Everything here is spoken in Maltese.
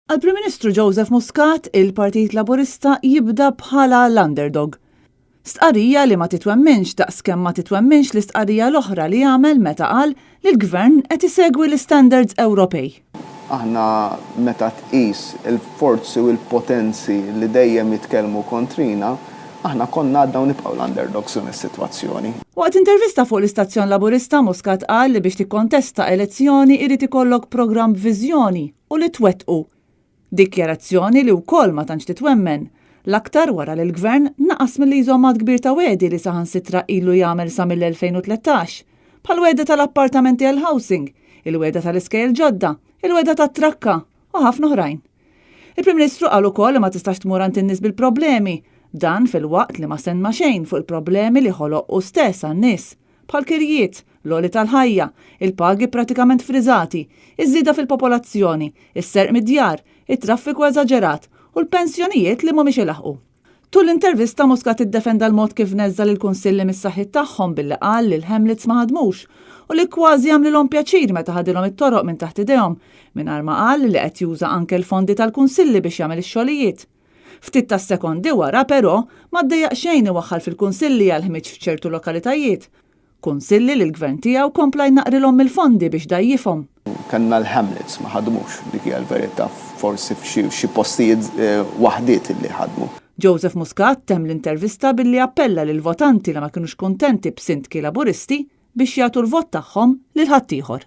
Għall-Prim Ministru Joseph Muscat, il-Partit Laburista jibda bħala l-underdog. Stqarrija li ma titwemminx daqskemm ma titwemminx l-istqarrija l-oħra li jagħmel meta qal li l-Gvern qed isegwi l-standards Ewropej. Aħna meta tqis il-forzi u l-potenzi li dejjem jitkellmu kontrina, aħna konna għadna nibqgħu l-underdogs f'din is-sitwazzjoni. Waqt intervista fuq l-istazzjon Laburista Muscat qal li biex tikkontesta elezzjoni irid ikollok programm viżjoni u li twettqu. Dikjarazzjoni li wkoll ma tantx titwemmen, l-aktar wara li l-Gvern naqas milli jżommat kbir ta' wedi li saħansitra ilu jagħmel sa mill-2013, bħal weda tal-appartamenti għal housing, il-weda tal-iskejjel ġodda, il-weda tat-trakka u ħafna oħrajn. Il-Prim Ministru qal ukoll li ma tistax tmur għand in-nies bil-problemi, dan fil-waqt li ma senma xejn fuq il-problemi li ħoloq stess għan-nies, bħal kirjiet, l-għoli tal-ħajja, il-pagi pratikament friżati, iż-żieda fil-popolazzjoni, is-serq mid-djar, it-traffiku eżaġerat u l-pensjonijiet li mhumiex ilaħqu. Tul l-intervista Muscat iddefenda l-mod kif neżżal il-kunsilli mis-saħħit tagħhom billi qal li l-Hamlets ma ħadmux u li kważi jagħmlilhom pjaċir meta ħadilhom it-toroq minn taħt idejhom mingħajr ma qal li qed juża anke l-fondi tal-kunsilli biex jagħmel ix-xogħlijiet. Ftit tas-sekondi wara però ma ddejjaq xejn iwaħħal fil-kunsilli għal ħmiġ f'ċertu lokalitajiet. Kunsilli li l-Gvern tiegħu kompla jnaqrilhom mill-fondi biex dajjifhom. Kanna l-Hamlets ma ħadmux, dik hija l-verità, forsi f'xi postijiet waħdiet li ħadmu. Joseph Muscat temm l-intervista billi appella lil votanti li ma kinux kuntenti b'sindki Laburisti biex jagħtu l-vot tagħhom lil ħaddieħor.